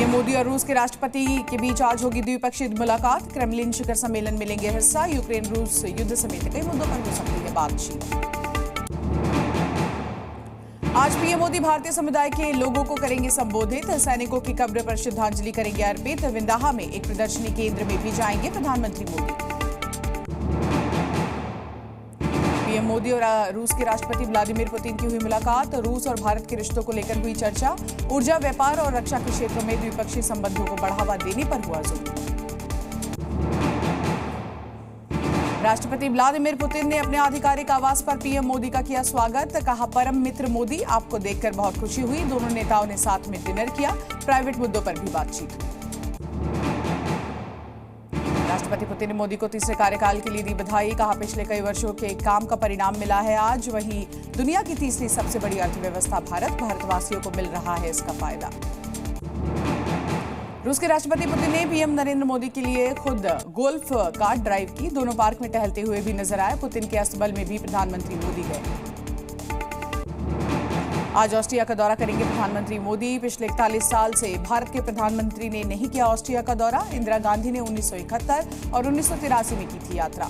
PM Modi और रूस के राष्ट्रपति के बीच आज होगी द्विपक्षीय मुलाकात। क्रेमलिन शिखर सम्मेलन में लेंगे हिस्सा। यूक्रेन रूस युद्ध समेत कई मुद्दों पर हो सकती है बातचीत। आज पीएम मोदी भारतीय समुदाय के लोगों को करेंगे संबोधित। सैनिकों की कब्र पर श्रद्धांजलि करेंगे अर्पित। विंदाहा में एक प्रदर्शनी केंद्र में भी जाएंगे प्रधानमंत्री मोदी। पीएम मोदी और रूस के राष्ट्रपति व्लादिमीर पुतिन की हुई मुलाकात। रूस और भारत के रिश्तों को लेकर हुई चर्चा। ऊर्जा, व्यापार और रक्षा के क्षेत्रों में द्विपक्षीय संबंधों को बढ़ावा देने पर हुआ जोर। राष्ट्रपति व्लादिमीर पुतिन ने अपने आधिकारिक आवास पर पीएम मोदी का किया स्वागत। कहा, परम मित्र मोदी, आपको देखकर बहुत खुशी हुई। दोनों नेताओं ने साथ में डिनर किया। प्राइवेट मुद्दों पर भी बातचीत। राष्ट्रपति पुतिन ने मोदी को तीसरे कार्यकाल के लिए दी बधाई। कहा, पिछले कई वर्षों के काम का परिणाम मिला है आज। वहीं दुनिया की तीसरी सबसे बड़ी अर्थव्यवस्था भारतवासियों को मिल रहा है इसका फायदा। रूस के राष्ट्रपति पुतिन ने पीएम नरेंद्र मोदी के लिए खुद गोल्फ कार्ट ड्राइव की। दोनों पार्क में टहलते हुए भी नजर आए। पुतिन के अस्तबल में भी प्रधानमंत्री मोदी गए। आज ऑस्ट्रिया का दौरा करेंगे प्रधानमंत्री मोदी। पिछले 41 साल से भारत के प्रधानमंत्री ने नहीं किया ऑस्ट्रिया का दौरा। इंदिरा गांधी ने 1971 और 1983 में की थी यात्रा।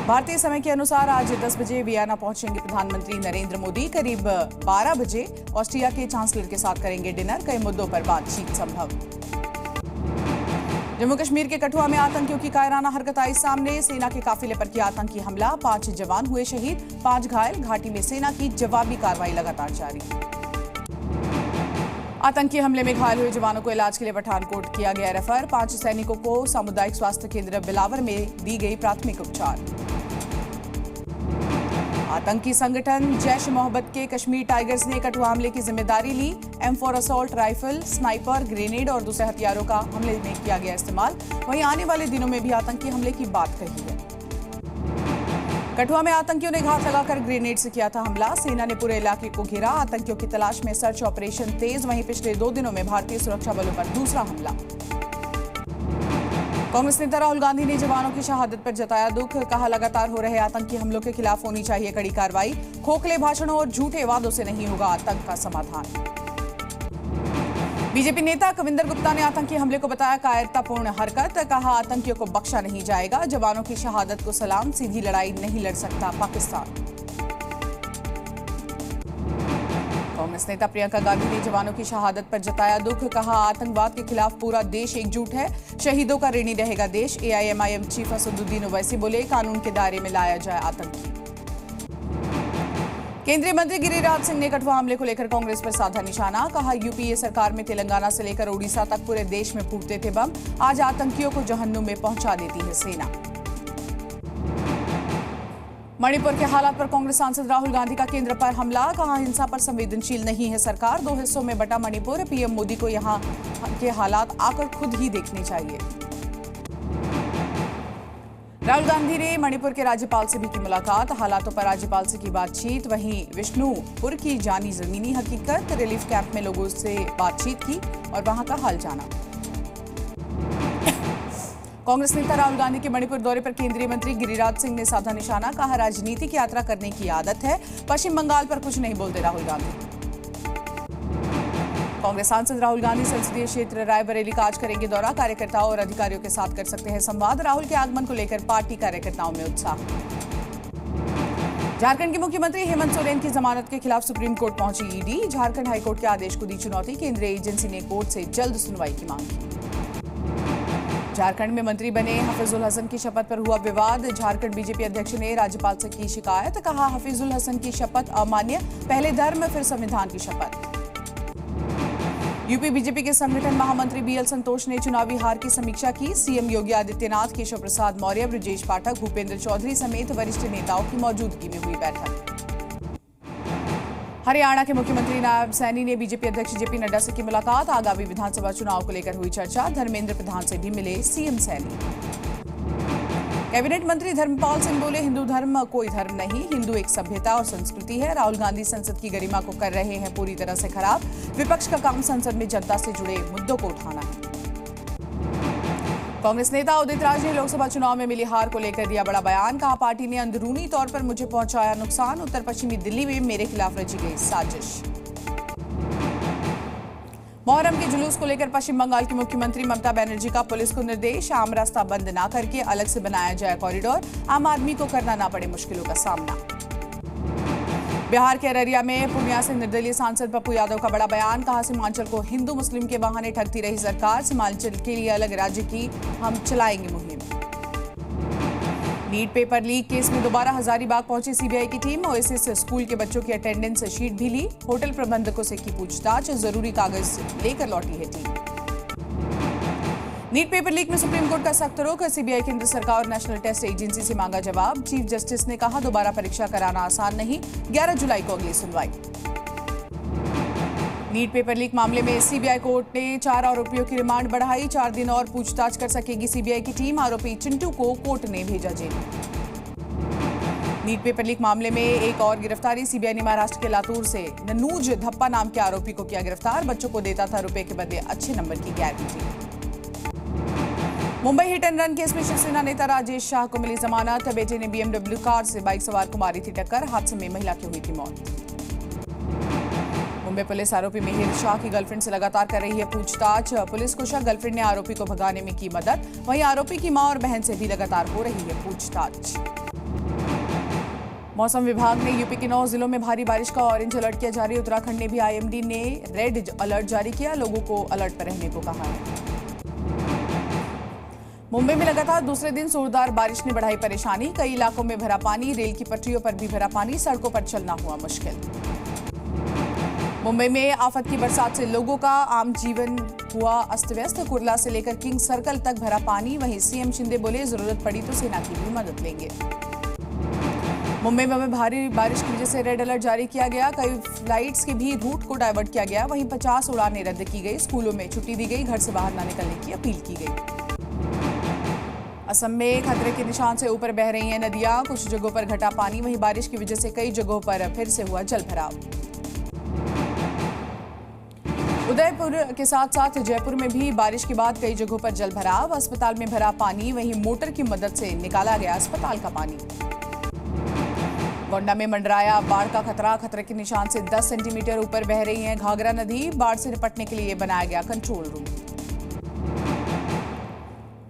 भारतीय समय के अनुसार आज 10 बजे वियना पहुंचेंगे प्रधानमंत्री नरेंद्र मोदी। करीब 12 बजे ऑस्ट्रिया के चांसलर के साथ करेंगे डिनर। कई मुद्दों पर बातचीत संभव। जम्मू कश्मीर के कठुआ में आतंकियों की कायराना हरकत आई सामने। सेना के काफिले पर किया आतंकी हमला। 5 जवान हुए शहीद, 5 घायल। घाटी में सेना की जवाबी कार्रवाई लगातार जारी। आतंकी हमले में घायल हुए जवानों को इलाज के लिए पठानकोट किया गया रेफर। 5 सैनिकों को सामुदायिक स्वास्थ्य केंद्र बिलावर में दी गई प्राथमिक उपचार। आतंकी संगठन जैश मोहब्बत के कश्मीर टाइगर्स ने कठुआ हमले की जिम्मेदारी ली। M4 assault rifle, sniper, grenade और दूसरे हथियारों का हमले में किया गया इस्तेमाल। वहीं आने वाले दिनों में भी आतंकी हमले की बात कही है। कठुआ में आतंकियों ने घात लगाकर ग्रेनेड से किया था हमला। सेना ने पूरे इलाके को घेरा। आतंकियों की तलाश में सर्च ऑपरेशन तेज। वहीं पिछले 2 दिनों में भारतीय सुरक्षा बलों पर दूसरा हमला। कांग्रेस नेता राहुल गांधी ने जवानों की शहादत पर जताया दुख। कहा, लगातार हो रहे आतंकी हमलों के खिलाफ होनी चाहिए कड़ी कार्रवाई। खोखले भाषणों और झूठे वादों से नहीं होगा आतंक का समाधान। बीजेपी नेता कविंदर गुप्ता ने आतंकी हमले को बताया कायरतापूर्ण हरकत। कहा, आतंकियों को बख्शा नहीं जाएगा। जवानों की शहादत को सलाम। सीधी लड़ाई नहीं लड़ सकता पाकिस्तान। कांग्रेस नेता प्रियंका गांधी ने जवानों की शहादत पर जताया दुख। कहा, आतंकवाद के खिलाफ पूरा देश एकजुट है। शहीदों का ऋणी रहेगा देश। AIMIM चीफ असदुद्दीन ओवैसी बोले, कानून के दायरे में लाया जाए आतंकी। केंद्रीय मंत्री गिरिराज सिंह ने कठुआ हमले को लेकर कांग्रेस पर साधा निशाना। कहा, UPA सरकार में तेलंगाना से लेकर ओडिशा तक पूरे देश में फूटते थे बम। आज आतंकियों को जहन्नुम में पहुंचा देती है सेना। मणिपुर के हालात पर कांग्रेस सांसद राहुल गांधी का केंद्र पर हमला। कहा, हिंसा पर संवेदनशील नहीं है सरकार। 2 हिस्सों में बटा मणिपुर। पीएम मोदी को यहां के हालात आकर खुद ही देखने चाहिए। राहुल गांधी ने मणिपुर के राज्यपाल से भी की मुलाकात। हालातों पर राज्यपाल से की बातचीत। वहीं विष्णुपुर की जानी जमीनी हकीकत, रिलीफ कैंप में लोगों से बातचीत की और वहां का हाल जाना। कांग्रेस नेता राहुल गांधी के मणिपुर दौरे पर केंद्रीय मंत्री गिरिराज सिंह ने साधा निशाना। कहा, राजनीतिक यात्रा करने की आदत है। पश्चिम बंगाल पर कुछ नहीं बोलते राहुल गांधी। कांग्रेस सांसद राहुल गांधी संसदीय क्षेत्र रायबरेली का आज करेंगे दौरा। कार्यकर्ताओं और अधिकारियों के साथ कर सकते हैं संवाद। राहुल के आगमन को लेकर पार्टी कार्यकर्ताओं में उत्साह। झारखंड के मुख्यमंत्री हेमंत सोरेन की जमानत के खिलाफ सुप्रीम कोर्ट पहुंची ईडी। झारखंड हाईकोर्ट के आदेश को दी चुनौती। केंद्रीय एजेंसी ने कोर्ट से जल्द सुनवाई की मांग की। झारखंड में मंत्री बने हफीजुल हसन की शपथ पर हुआ विवाद। झारखंड बीजेपी अध्यक्ष ने राज्यपाल से की शिकायत। कहा, हफीजुल हसन की शपथ अमान्य। पहले धर्म फिर संविधान की शपथ। यूपी बीजेपी के संगठन महामंत्री BL संतोष ने चुनावी हार की समीक्षा की। सीएम योगी आदित्यनाथ, केशव प्रसाद मौर्य, ब्रजेश पाठक, भूपेंद्र चौधरी समेत वरिष्ठ नेताओं की मौजूदगी में हुई बैठक। हरियाणा के मुख्यमंत्री नायब सैनी ने बीजेपी अध्यक्ष JP नड्डा से की मुलाकात। आगामी विधानसभा चुनाव को लेकर हुई चर्चा। धर्मेंद्र प्रधान से भी मिले सीएम सैनी। कैबिनेट मंत्री धर्मपाल सिंह बोले, हिंदू धर्म कोई धर्म नहीं, हिंदू एक सभ्यता और संस्कृति है। राहुल गांधी संसद की गरिमा को कर रहे हैं पूरी तरह से खराब। विपक्ष का काम संसद में जनता से जुड़े मुद्दों को उठाना है। कांग्रेस नेता उदित राज ने लोकसभा चुनाव में मिली हार को लेकर दिया बड़ा बयान। कहा, पार्टी ने अंदरूनी तौर पर मुझे पहुंचाया नुकसान। उत्तर पश्चिमी दिल्ली में मेरे खिलाफ रची गई साजिश। मोहर्रम के जुलूस को लेकर पश्चिम बंगाल की मुख्यमंत्री ममता बनर्जी का पुलिस को निर्देश, आम रास्ता बंद ना करके अलग से बनाया जाए कॉरिडोर, आम आदमी को करना ना पड़े मुश्किलों का सामना। बिहार के अररिया में पूर्णिया से निर्दलीय सांसद पप्पू यादव का बड़ा बयान, कहा सीमांचल को हिंदू मुस्लिम के बहाने ठगती रही सरकार, सीमांचल के लिए अलग राज्य की हम चलाएंगे मुहिम। नीट पेपर लीक केस में दोबारा हजारीबाग पहुंची सीबीआई की टीम, ओएसिस स्कूल के बच्चों की अटेंडेंस शीट भी ली, होटल प्रबंधकों से की पूछताछ, जरूरी कागज लेकर लौटी है टीम। नीट पेपर लीक में सुप्रीम कोर्ट का सख्त रुख, सीबीआई केंद्र सरकार और नेशनल टेस्ट एजेंसी से मांगा जवाब, चीफ जस्टिस ने कहा दोबारा परीक्षा कराना आसान नहीं, 11 जुलाई को अगली सुनवाई। नीट पेपर लीक मामले में सीबीआई कोर्ट ने 4 आरोपियों की रिमांड बढ़ाई, 4 दिन और पूछताछ कर सकेगी सीबीआई की टीम, आरोपी चिंटू को कोर्ट ने भेजा जेल। नीट पेपर लीक मामले में एक और गिरफ्तारी, सीबीआई ने महाराष्ट्र के लातूर से ननूज धप्पा नाम के आरोपी को किया गिरफ्तार, बच्चों को देता था रुपए के बदले अच्छे नंबर की guarantee. Mumbai hit and run case में शिवसेना नेता राजेश शाह को मिली जमानत, बेटे ने बीएमडब्ल्यू कार से बाइक सवार को मारी थी टक्कर, हादसे में महिला की हुई थी मौत। मुंबई पुलिस आरोपी मिहिर शाह की गर्लफ्रेंड से लगातार कर रही है पूछताछ, पुलिस को शक गर्लफ्रेंड ने आरोपी को भगाने में की मदद, वहीं आरोपी की मां और बहन से भी लगातार हो रही है पूछताछ। मौसम विभाग ने यूपी के 9 जिलों में भारी बारिश का ऑरेंज अलर्ट किया जारी, उत्तराखंड में भी आईएमडी ने रेड अलर्ट जारी किया, लोगों को अलर्ट पर रहने को कहा है। मुंबई में लगातार दूसरे दिन जोरदार बारिश ने बढ़ाई परेशानी, कई इलाकों में भरा पानी, रेल की पटरियों पर भी भरा पानी, सड़कों पर चलना हुआ मुश्किल। मुंबई में आफत की बरसात से लोगों का आम जीवन हुआ अस्त व्यस्त, कुर्ला से लेकर किंग सर्कल तक भरा पानी, वहीं सीएम शिंदे बोले जरूरत पड़ी तो सेना की भी मदद लेंगे। मुंबई में भारी बारिश की वजह से रेड अलर्ट जारी किया गया, कई फ्लाइट्स के भी रूट को डायवर्ट किया गया, वहीं 50 उड़ानें रद्द की गई, स्कूलों में छुट्टी दी गई, घर से बाहर न निकलने की अपील की गई। असम में खतरे के निशान से ऊपर बह रही हैं नदियां, कुछ जगहों पर घटा पानी, वहीं बारिश की वजह से कई जगहों पर फिर से हुआ जलभराव। उदयपुर के साथ साथ जयपुर में भी बारिश के बाद कई जगहों पर जलभराव, अस्पताल में भरा पानी, वहीं मोटर की मदद से निकाला गया अस्पताल का पानी। गोंडा में मंडराया बाढ़ का खतरा, खतरे के निशान से 10 सेंटीमीटर ऊपर बह रही है घाघरा नदी, बाढ़ से निपटने के लिए बनाया गया कंट्रोल रूम।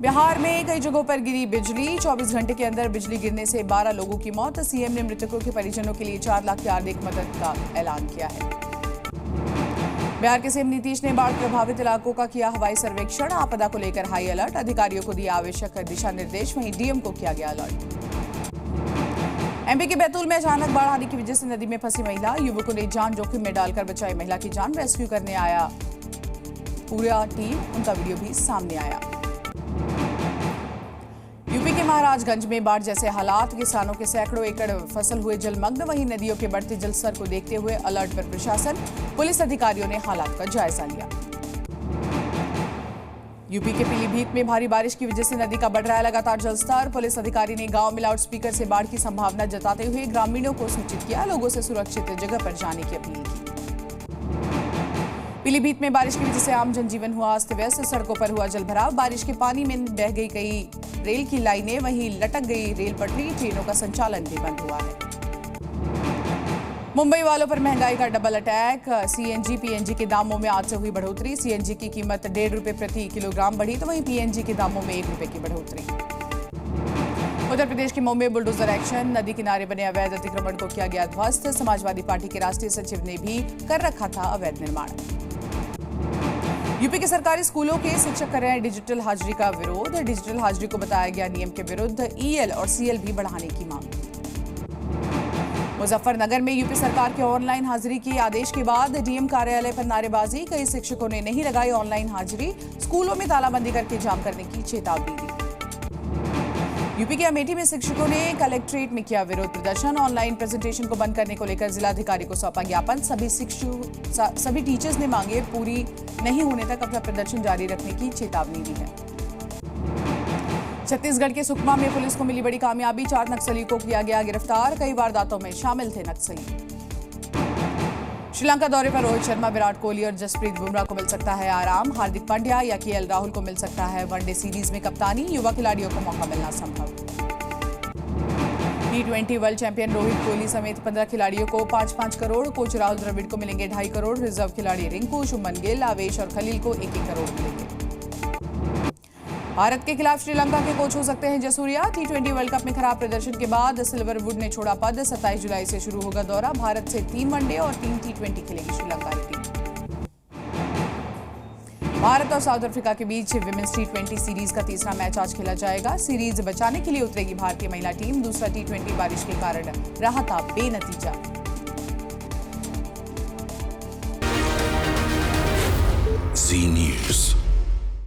बिहार में कई जगहों पर गिरी बिजली, 24 घंटे के अंदर बिजली गिरने से 12 लोगों की मौत, सीएम ने मृतकों के परिजनों के लिए 4 लाख की आर्थिक मदद का ऐलान किया है। बिहार के सीएम नीतीश ने बाढ़ प्रभावित इलाकों का किया हवाई सर्वेक्षण, आपदा को लेकर हाई अलर्ट, अधिकारियों को दिया आवश्यक दिशा निर्देश, वहीं डीएम को किया गया अलर्ट। एमपी के बैतूल में अचानक बाढ़ आने की वजह से नदी में फंसी महिला, युवकों ने जान जोखिम में डालकर बचाई महिला की जान, रेस्क्यू करने आया पूरा टीम, उनका वीडियो भी सामने आया। यूपी के महाराजगंज में बाढ़ जैसे हालात, किसानों के सैकड़ों एकड़ फसल हुए जलमग्न, वहीं नदियों के बढ़ते जलस्तर को देखते हुए अलर्ट पर प्रशासन, पुलिस अधिकारियों ने हालात का जायजा लिया। यूपी के पीलीभीत में भारी बारिश की वजह से नदी का बढ़ रहा है लगातार जलस्तर, पुलिस अधिकारी ने गांव में लाउडस्पीकर से बाढ़ की संभावना जताते हुए ग्रामीणों को सूचित किया, लोगों से सुरक्षित जगह पर जाने की अपील की। पीलीभीत में बारिश की वजह से आम जनजीवन हुआ अस्त व्यस्त, सड़कों पर हुआ जलभराव, बारिश के पानी में बह गई कई रेल की लाइनें, वहीं लटक गई रेल पटरी, ट्रेनों का संचालन भी बंद हुआ है। मुंबई वालों पर महंगाई का डबल अटैक, सीएनजी पीएनजी के दामों में आज से हुई बढ़ोतरी, सीएनजी की कीमत 1.5 रुपए प्रति किलोग्राम बढ़ी, तो वहीं पीएनजी के दामों में 1 रुपए की बढ़ोतरी। उत्तर प्रदेश के मऊ में बुलडोजर एक्शन, नदी किनारे बने अवैध अतिक्रमण को किया गया ध्वस्त, समाजवादी पार्टी के राष्ट्रीय सचिव ने भी कर रखा था अवैध निर्माण। यूपी के सरकारी स्कूलों के शिक्षक कर रहे हैं डिजिटल हाजिरी का विरोध, डिजिटल हाजिरी को बताया गया नियम के विरुद्ध, ईएल और सीएल भी बढ़ाने की मांग। मुजफ्फरनगर में यूपी सरकार के ऑनलाइन हाजिरी के आदेश के बाद डीएम कार्यालय पर नारेबाजी, कई शिक्षकों ने नहीं लगाई ऑनलाइन हाजिरी, स्कूलों में तालाबंदी करके जाम करने की चेतावनी दी। यूपी के अमेठी में शिक्षकों ने कलेक्ट्रेट में किया विरोध प्रदर्शन, ऑनलाइन प्रेजेंटेशन को बंद करने को लेकर जिलाधिकारी को सौंपा ज्ञापन, सभी टीचर्स ने मांगे पूरी नहीं होने तक अपना प्रदर्शन जारी रखने की चेतावनी दी है। छत्तीसगढ़ के सुकमा में पुलिस को मिली बड़ी कामयाबी, 4 नक्सलियों को किया गया गिरफ्तार, कई वारदातों में शामिल थे नक्सली। श्रीलंका दौरे पर रोहित शर्मा, विराट कोहली और जसप्रीत बुमराह को मिल सकता है आराम, हार्दिक पांड्या या केएल राहुल को मिल सकता है वनडे सीरीज में कप्तानी, युवा खिलाड़ियों को मौका मिलना संभव। T20 world champion Rohit Kohli समेत 15 खिलाड़ियों को 5-5 करोड़, कोच राहुल द्रविड़ को मिलेंगे 2.5 करोड़, रिजर्व खिलाड़ी रिंकू, शुभमन गिल, आवेश और खलील को 1-1 करोड़ मिलेंगे। भारत के खिलाफ श्रीलंका के कोच हो सकते हैं जसूरिया। T20 वर्ल्ड कप में खराब प्रदर्शन के बाद सिल्वरवुड ने छोड़ा पद। 27 जुलाई से शुरू होगा दौरा। भारत से 3 वनडे और 3 T20 खेलेगी श्रीलंका की टीम। भारत और साउथ अफ्रीका के बीच विमेंस T20 सीरीज का तीसरा मैच आज खेला जाएगा। सीरीज बचाने के लिए उतरेगी भारतीय महिला टीम। दूसरा T20 बारिश के कारण रहा था बेनतीजा। Zee News।